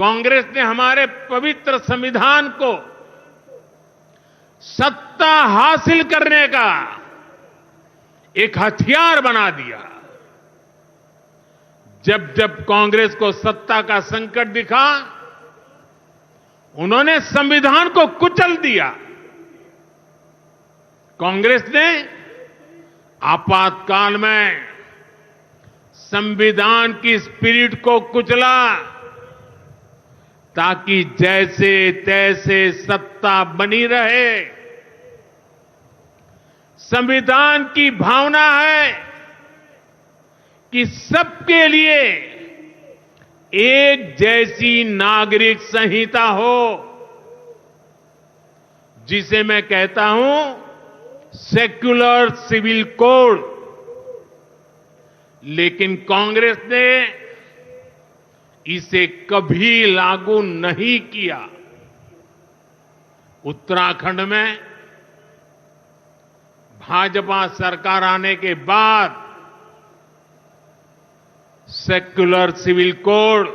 कांग्रेस ने हमारे पवित्र संविधान को सत्ता हासिल करने का एक हथियार बना दिया। जब जब कांग्रेस को सत्ता का संकट दिखा, उन्होंने संविधान को कुचल दिया। कांग्रेस ने आपातकाल में संविधान की स्पिरिट को कुचला, ताकि जैसे तैसे सत्ता बनी रहे। संविधान की भावना है कि सबके लिए एक जैसी नागरिक संहिता हो, जिसे मैं कहता हूं सेक्युलर सिविल कोड। लेकिन कांग्रेस ने इसे कभी लागू नहीं किया। उत्तराखंड में भाजपा सरकार आने के बाद सेक्युलर सिविल कोड,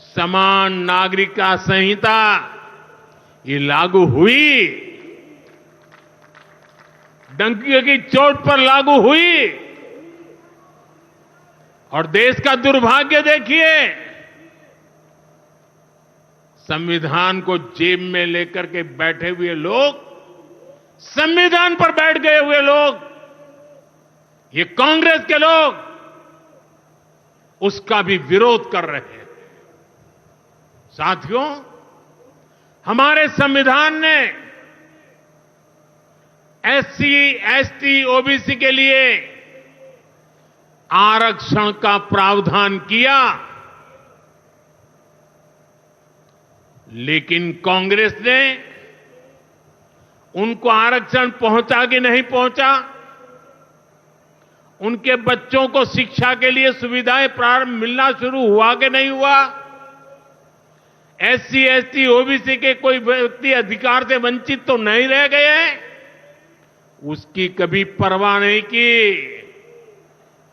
समान नागरिकता संहिता ये लागू हुई। डंकी की चोट पर लागू हुई। और देश का दुर्भाग्य देखिए, संविधान को जेब में लेकर के बैठे हुए लोग, संविधान पर बैठ गए हुए लोग, ये कांग्रेस के लोग उसका भी विरोध कर रहे हैं। साथियों, हमारे संविधान ने एससी, एसटी, ओबीसी के लिए आरक्षण का प्रावधान किया, लेकिन कांग्रेस ने उनको आरक्षण पहुंचा कि नहीं पहुंचा, उनके बच्चों को शिक्षा के लिए सुविधाएं प्रारंभ मिलना शुरू हुआ कि नहीं हुआ, एससी, एसटी, ओबीसी के कोई व्यक्ति अधिकार से वंचित तो नहीं रह गए, उसकी कभी परवाह नहीं की।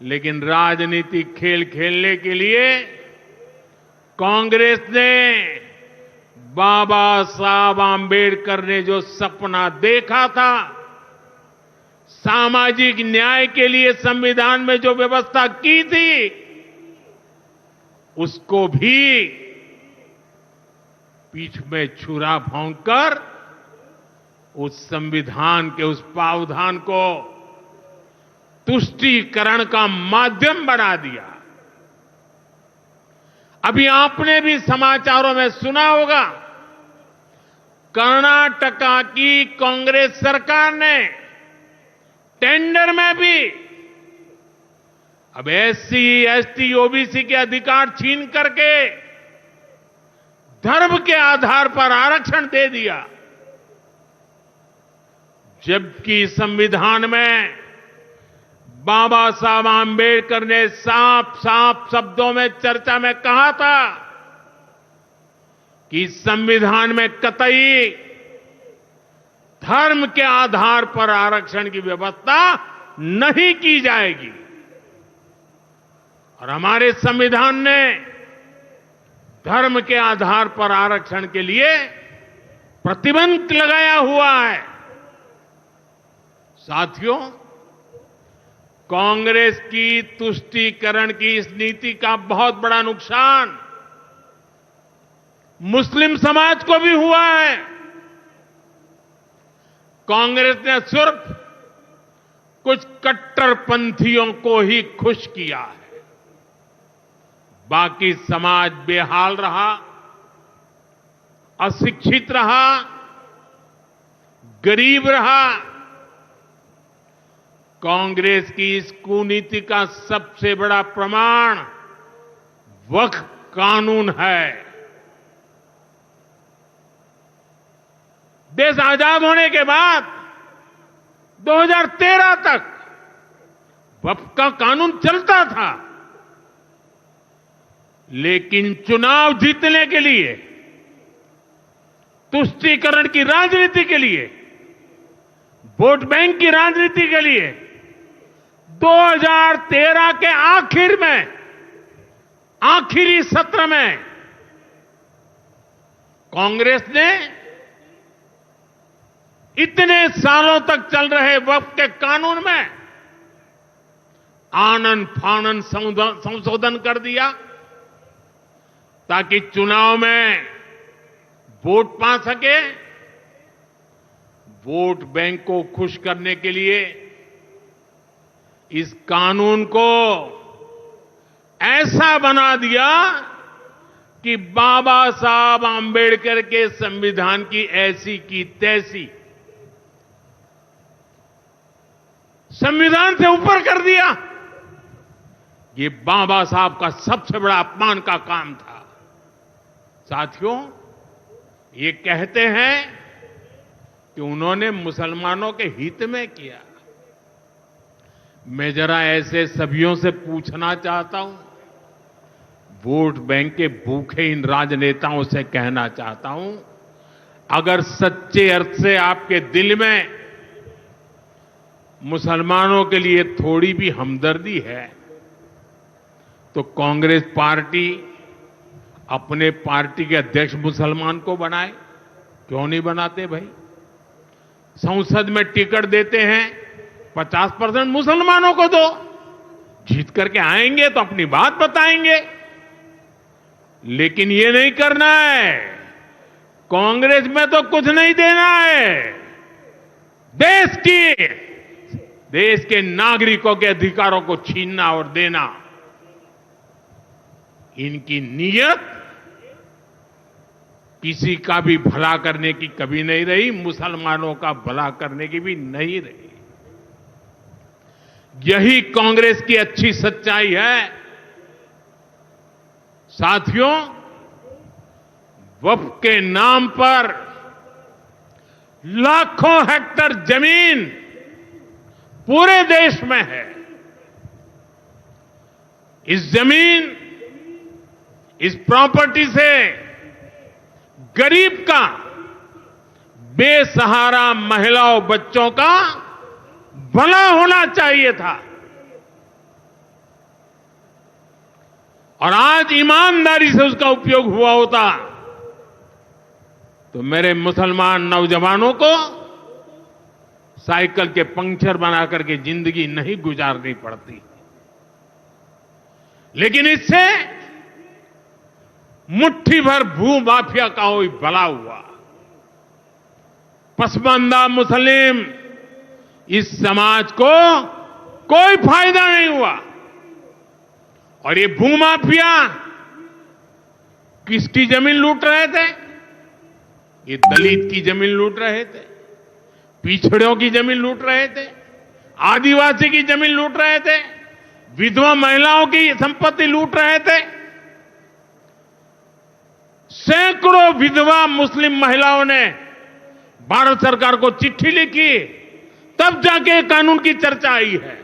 लेकिन राजनीतिक खेल खेलने के लिए कांग्रेस ने बाबा साहब आंबेडकर ने जो सपना देखा था, सामाजिक न्याय के लिए संविधान में जो व्यवस्था की थी, उसको भी पीठ में छुरा भोंककर उस संविधान के उस प्रावधान को तुष्टीकरण का माध्यम बना दिया। अभी आपने भी समाचारों में सुना होगा, कर्नाटका की कांग्रेस सरकार ने टेंडर में भी अब एससी, एसटी, ओबीसी के अधिकार छीन करके धर्म के आधार पर आरक्षण दे दिया। जबकि संविधान में बाबा साहब आंबेडकर ने साफ साफ शब्दों में चर्चा में कहा था कि संविधान में कतई धर्म के आधार पर आरक्षण की व्यवस्था नहीं की जाएगी। और हमारे संविधान ने धर्म के आधार पर आरक्षण के लिए प्रतिबंध लगाया हुआ है। साथियों, कांग्रेस की तुष्टीकरण की इस नीति का बहुत बड़ा नुकसान मुस्लिम समाज को भी हुआ है। कांग्रेस ने सिर्फ कुछ कट्टरपंथियों को ही खुश किया है, बाकी समाज बेहाल रहा, अशिक्षित रहा, गरीब रहा। कांग्रेस की इस कुनीति का सबसे बड़ा प्रमाण वक्फ कानून है। देश आजाद होने के बाद 2013 तक वक्फ का कानून चलता था, लेकिन चुनाव जीतने के लिए, तुष्टीकरण की राजनीति के लिए, वोट बैंक की राजनीति के लिए 2013 के आखिर में, आखिरी सत्र में कांग्रेस ने इतने सालों तक चल रहे वक्फ के कानून में आनन फानन संशोधन कर दिया ताकि चुनाव में वोट पा सके। वोट बैंक को खुश करने के लिए इस कानून को ऐसा बना दिया कि बाबा साहब आंबेडकर के संविधान की ऐसी की तैसी संविधान से ऊपर कर दिया। ये बाबा साहब का सबसे बड़ा अपमान का काम था। साथियों, ये कहते हैं कि उन्होंने मुसलमानों के हित में किया। मैं जरा ऐसे सभियों से पूछना चाहता हूं, वोट बैंक के भूखे इन राजनेताओं से कहना चाहता हूं, अगर सच्चे अर्थ से आपके दिल में मुसलमानों के लिए थोड़ी भी हमदर्दी है तो कांग्रेस पार्टी अपने पार्टी के अध्यक्ष मुसलमान को बनाए। क्यों नहीं बनाते भाई? संसद में टिकट देते हैं 50% मुसलमानों को दो। जीत करके आएंगे तो अपनी बात बताएंगे, लेकिन ये नहीं करना है। कांग्रेस में तो कुछ नहीं देना है। देश के नागरिकों के अधिकारों को छीनना और देना, इनकी नीयत किसी का भी भला करने की कभी नहीं रही, मुसलमानों का भला करने की भी नहीं रही। यही कांग्रेस की अच्छी सच्चाई है। साथियों, वक्फ के नाम पर लाखों हेक्टेयर जमीन पूरे देश में है। इस जमीन, इस प्रॉपर्टी से गरीब का, बेसहारा महिलाओं बच्चों का भला होना चाहिए था। और आज ईमानदारी से उसका उपयोग हुआ होता तो मेरे मुसलमान नौजवानों को साइकिल के पंक्चर बना करके जिंदगी नहीं गुजारनी पड़ती। लेकिन इससे मुट्ठी भर भू माफिया का कोई भला हुआ। पसमानदा मुस्लिम इस समाज को कोई फायदा नहीं हुआ। और ये भूमाफिया किसकी जमीन लूट रहे थे? ये दलित की जमीन लूट रहे थे, पिछड़ों की जमीन लूट रहे थे, आदिवासी की जमीन लूट रहे थे, विधवा महिलाओं की संपत्ति लूट रहे थे। सैकड़ों विधवा मुस्लिम महिलाओं ने भारत सरकार को चिट्ठी लिखी, तब जाके कानून की चर्चा आई है।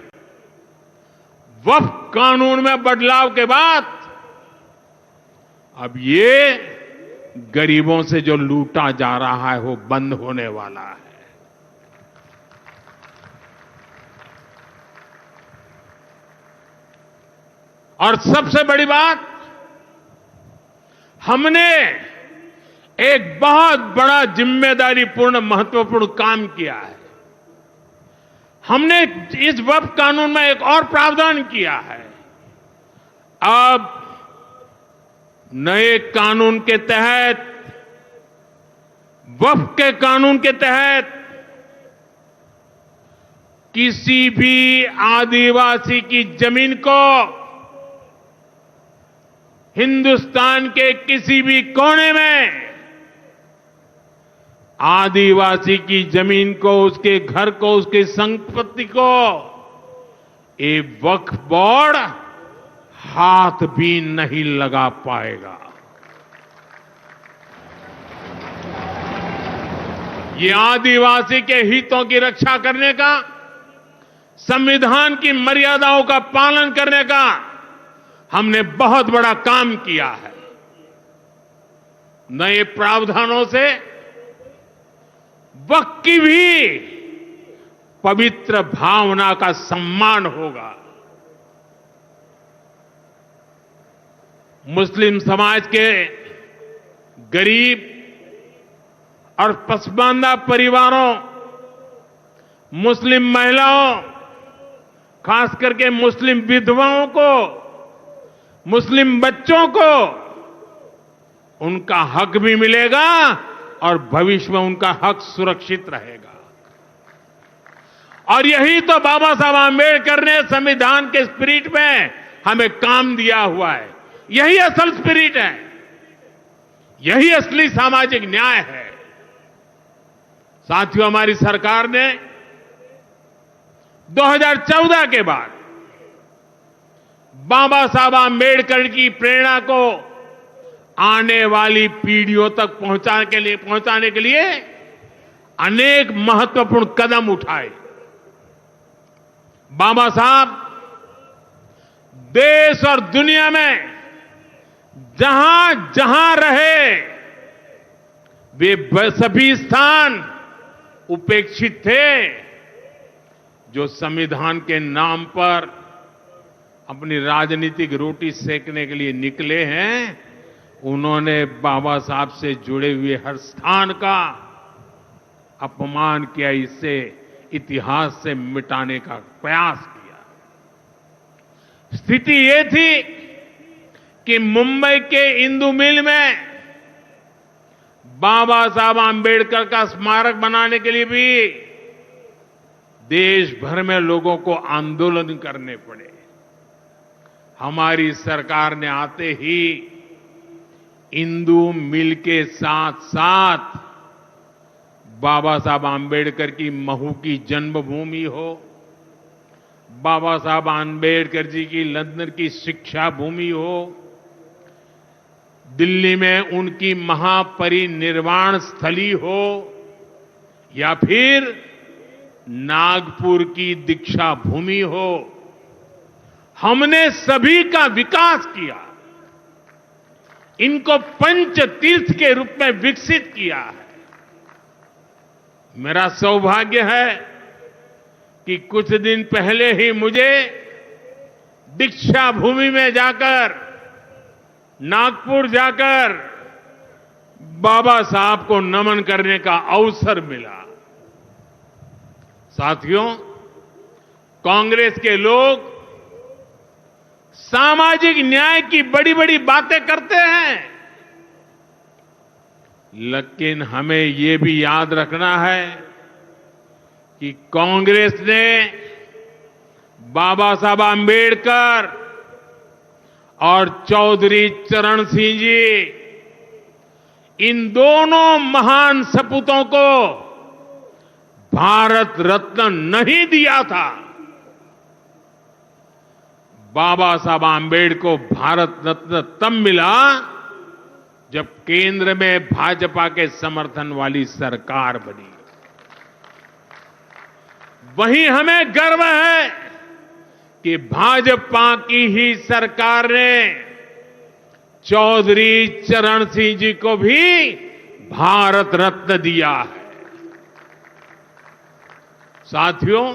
वक्फ कानून में बदलाव के बाद अब ये गरीबों से जो लूटा जा रहा है वो बंद होने वाला है। और सबसे बड़ी बात, हमने एक बहुत बड़ा जिम्मेदारीपूर्ण महत्वपूर्ण काम किया है। हमने इस वक्फ कानून में एक और प्रावधान किया है। अब नए कानून के तहत, वक्फ के कानून के तहत किसी भी आदिवासी की जमीन को हिंदुस्तान के किसी भी कोने में आदिवासी की जमीन को, उसके घर को, उसकी संपत्ति को एक वक्फ बोर्ड हाथ भी नहीं लगा पाएगा। ये आदिवासी के हितों की रक्षा करने का, संविधान की मर्यादाओं का पालन करने का हमने बहुत बड़ा काम किया है। नए प्रावधानों से वक्फ की भी पवित्र भावना का सम्मान होगा। मुस्लिम समाज के गरीब और पसमानदा परिवारों, मुस्लिम महिलाओं, खास करके मुस्लिम विधवाओं को, मुस्लिम बच्चों को उनका हक भी मिलेगा और भविष्य में उनका हक सुरक्षित रहेगा। और यही तो बाबा साहब आंबेडकर ने संविधान के स्पिरिट में हमें काम दिया हुआ है। यही असल स्पिरिट है, यही असली सामाजिक न्याय है। साथियों, हमारी सरकार ने 2014 के बाद बाबा साहब आंबेडकर की प्रेरणा को आने वाली पीढ़ियों तक पहुंचाने के लिए अनेक महत्वपूर्ण कदम उठाए। बाबा साहब देश और दुनिया में जहां जहां रहे, वे सभी स्थान उपेक्षित थे। जो संविधान के नाम पर अपनी राजनीतिक रोटी सेकने के लिए निकले हैं, उन्होंने बाबा साहब से जुड़े हुए हर स्थान का अपमान किया, इससे इतिहास से मिटाने का प्रयास किया। स्थिति ये थी कि मुंबई के इंदु मिल में बाबा साहब आंबेडकर का स्मारक बनाने के लिए भी देश भर में लोगों को आंदोलन करने पड़े। हमारी सरकार ने आते ही इंदु मिल के साथ साथ बाबा साहब आंबेडकर की महू की जन्मभूमि हो, बाबा साहब आंबेडकर जी की लंदन की शिक्षा भूमि हो, दिल्ली में उनकी महापरिनिर्वाण स्थली हो, या फिर नागपुर की दीक्षा भूमि हो, हमने सभी का विकास किया। इनको पंच तीर्थ के रूप में विकसित किया है। मेरा सौभाग्य है कि कुछ दिन पहले ही मुझे दीक्षा भूमि में जाकर, नागपुर जाकर बाबा साहब को नमन करने का अवसर मिला। साथियों, कांग्रेस के लोग सामाजिक न्याय की बड़ी बड़ी बातें करते हैं, लेकिन हमें ये भी याद रखना है कि कांग्रेस ने बाबा साहब आंबेडकर और चौधरी चरण सिंह जी, इन दोनों महान सपूतों को भारत रत्न नहीं दिया था। बाबा साहब आंबेडकर को भारत रत्न तब मिला जब केंद्र में भाजपा के समर्थन वाली सरकार बनी। वहीं हमें गर्व है कि भाजपा की ही सरकार ने चौधरी चरण सिंह जी को भी भारत रत्न दिया है। साथियों,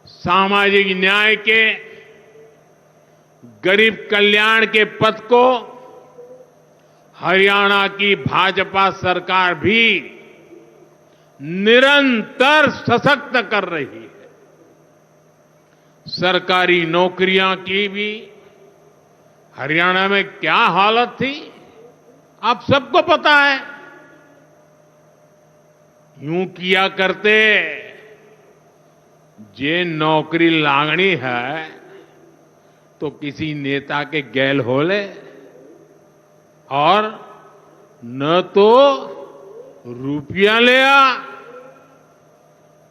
सामाजिक न्याय के, गरीब कल्याण के पथ को हरियाणा की भाजपा सरकार भी निरंतर सशक्त कर रही है। सरकारी नौकरियां की भी हरियाणा में क्या हालत थी, आप सबको पता है। यूं किया करते, जे नौकरी लागनी है तो किसी नेता के गैल हो ले, और न तो रुपया ले आ,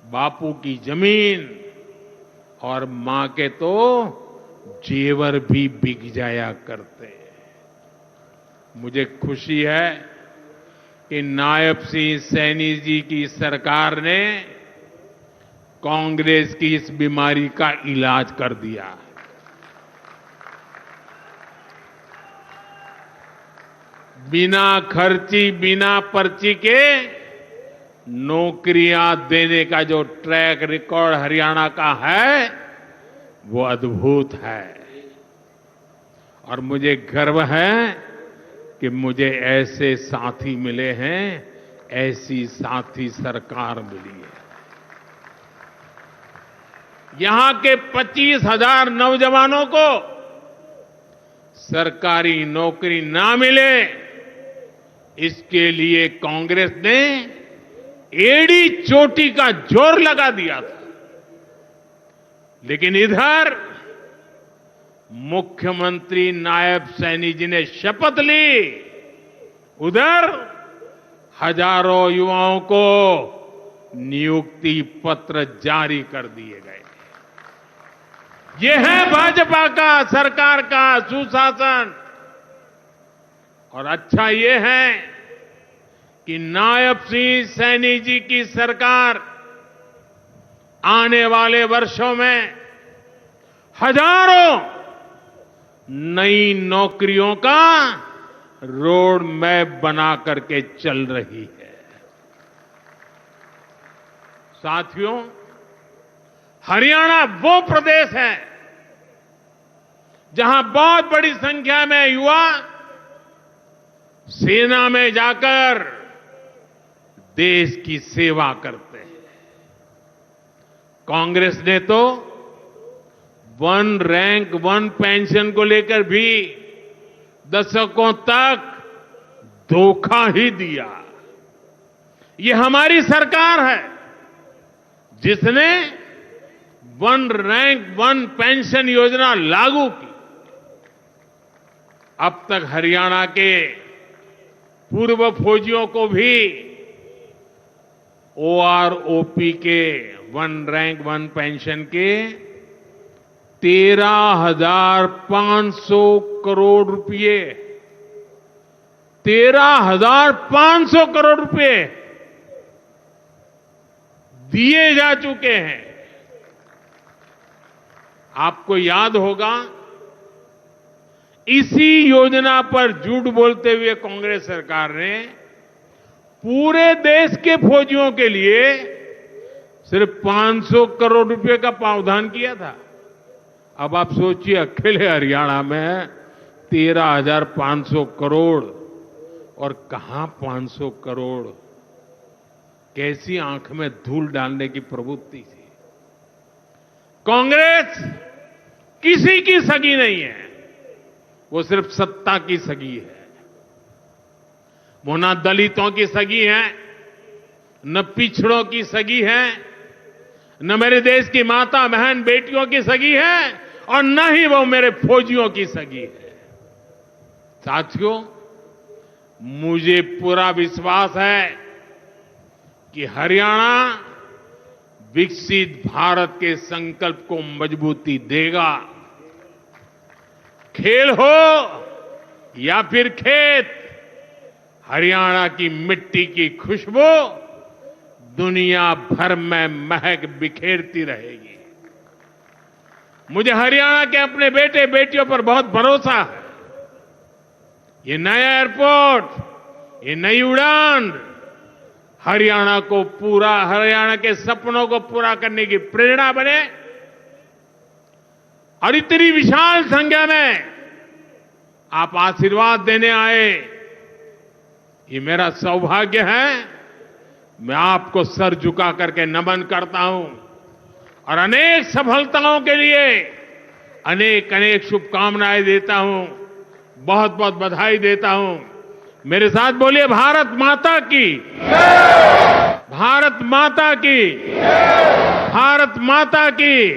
बापू की जमीन और मां के तो जेवर भी बिक जाया करते। मुझे खुशी है कि नायब सिंह सैनी जी की सरकार ने कांग्रेस की इस बीमारी का इलाज कर दिया। बिना खर्ची, बिना पर्ची के नौकरियां देने का जो ट्रैक रिकॉर्ड हरियाणा का है, वो अद्भुत है। और मुझे गर्व है कि मुझे ऐसे साथी मिले हैं, ऐसी साथी सरकार मिली है। यहां के 25,000 नौजवानों को सरकारी नौकरी ना मिले, इसके लिए कांग्रेस ने एड़ी चोटी का जोर लगा दिया था। लेकिन इधर मुख्यमंत्री नायब सैनी जी ने शपथ ली, उधर हजारों युवाओं को नियुक्ति पत्र जारी कर दिए गए। यह है भाजपा का, सरकार का सुशासन। और अच्छा यह है कि नायब सिंह सैनी जी की सरकार आने वाले वर्षों में हजारों नई नौकरियों का रोड मैप बना करके चल रही है। साथियों, हरियाणा वो प्रदेश है जहां बहुत बड़ी संख्या में युवा सेना में जाकर देश की सेवा करते हैं। कांग्रेस ने तो वन रैंक वन पेंशन को लेकर भी दशकों तक धोखा ही दिया। ये हमारी सरकार है जिसने वन रैंक वन पेंशन योजना लागू की। अब तक हरियाणा के पूर्व फौजियों को भी ओआरओपी के वन रैंक वन पेंशन के 13,500 करोड़ रुपए 13,500 करोड़ रुपए दिए जा चुके हैं। आपको याद होगा, इसी योजना पर झूठ बोलते हुए कांग्रेस सरकार ने पूरे देश के फौजियों के लिए सिर्फ 500 करोड़ रुपए का प्रावधान किया था। अब आप सोचिए, अकेले हरियाणा में 13,500 करोड़, और कहां 500 करोड़, कैसी आंख में धूल डालने की प्रवृत्ति थी। कांग्रेस किसी की सगी नहीं है, वो सिर्फ सत्ता की सगी है। वो न दलितों की सगी है, न पिछड़ों की सगी है, न मेरे देश की माता बहन बेटियों की सगी है, और न ही वो मेरे फौजियों की सगी है। साथियों, मुझे पूरा विश्वास है कि हरियाणा विकसित भारत के संकल्प को मजबूती देगा। खेल हो या फिर खेत, हरियाणा की मिट्टी की खुशबू दुनिया भर में महक बिखेरती रहेगी। मुझे हरियाणा के अपने बेटे बेटियों पर बहुत भरोसा है। ये नया एयरपोर्ट, ये नई उड़ान हरियाणा के सपनों को पूरा करने की प्रेरणा बने। और इतनी विशाल संख्या में आप आशीर्वाद देने आए, ये मेरा सौभाग्य है। मैं आपको सर झुका करके नमन करता हूं और अनेक सफलताओं के लिए अनेक अनेक शुभकामनाएं देता हूं, बहुत बहुत बधाई देता हूं। मेरे साथ बोलिए, भारत माता की, भारत माता की, भारत माता की।